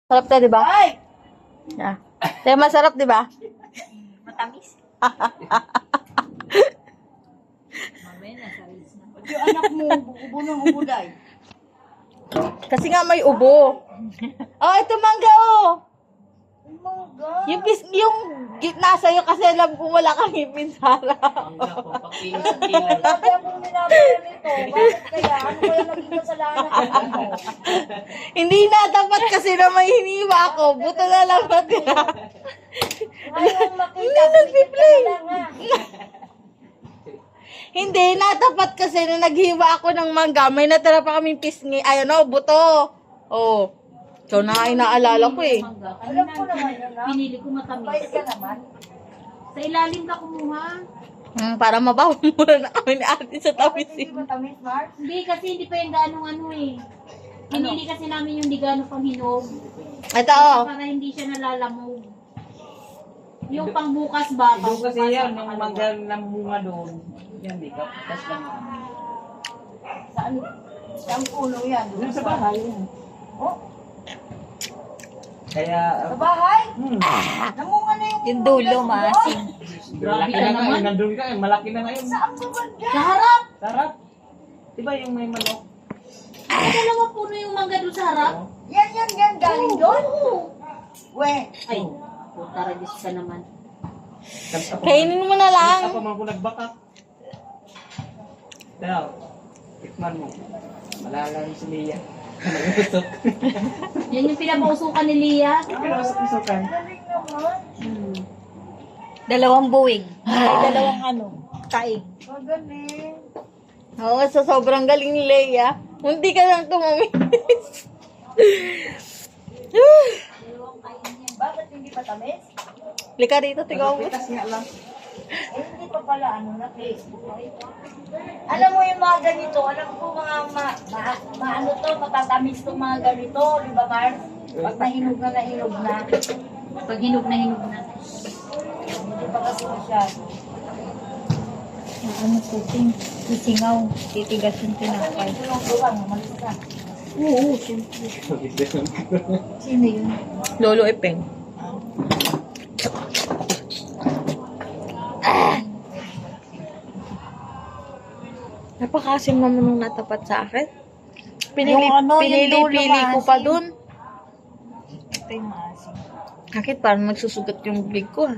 Sarap tayo, di ba? Ay! Yeah. Kaya masarap, di ba? Matamis. Mamaya nasa reels na. Yung anak mo, ubo ng ubo day. Kasi nga may ubo. Oh, ito mangga, oh. Oh my God. Yung gitna sa'yo kasi alam kong wala kang ngipin sa harap. Lagi akong minabaya nito. Bakit kaya? Ano kaya naging kasalanan ko? Hindi na, dapat kasi na may hiniwa ako. Buto na lang natin. Ayaw makita. Nagpi-play. Lang, ha? Hindi na, dapat kasi na naghiwa ako ng mangga. May natira pa kaming pisngi. Ayun, oh, buto. Oh. So, na inaalala ko eh. Alam ko naman yun, ha? Pinili ko matamis. Bait ka naman. Sa ilalim ka kumuha. Para mabaho muna na kami ni ate sa Bakit tamis. hindi matamis, Mark? Hindi kasi hindi pa yung ganong ano eh. Pinili kasi namin yung di gano'ng panghinog. Ito, oh. Para hindi siya nalalamog. Yung pangbukas ba? Doon kasi Pangbukas yan, ang yung ano. manggang ng bunga doon. Yan, di ka. Tapos lang. Saan? Saan puno yan? Doon sa bahay. Yan. Oh, Kaya, sa bahay? Namunga na Yung yung dulo, mangga maasim. malaki ka na naman. ngayon. Nandun ka, malaki na ngayon. Saan ba banda? Sa harap! Sarap. Diba yung may manok? Ay, dalawa puno yung mangga doon sa harap. Yan. Galing doon? We. Ay, puta ragis ka naman. Tapos ako, Kainin mo na lang. tapos ako man po nagbakak. Daw, tikman mo. Malalang si Lia. Nag-usok. Yan yung pinapausukan ni Lia. Pinasok-usokan. Galing naman. Dalawang buwig. Ay, dalawang ano, kaig. Magaling. Oo, sa sobrang galing ni Leia. Hindi ka lang tumamis. Bakit hindi matamis? Lika dito, tigaw mo. Pitas nga lang. Eh, hindi pa pala na Facebook. Alam mo yung mga ganito, alam ko mga ano to, matatamis tong mga ganito, di ba, Mars? Pag nahinog na. Pag hinog na hinog na. Hindi pa kasi masyado. Ano po, sisingaw, titigas yung tinapay. Ito yung buwang, malis ka. Oo, siyempre. Sino yun? Lolo Epeng. Napakasim naman nung natapat sa akin. Pinili-pili ko pa dun. Ito yung maasim. Bakit parang nagsusugat yung bibig ko, ha?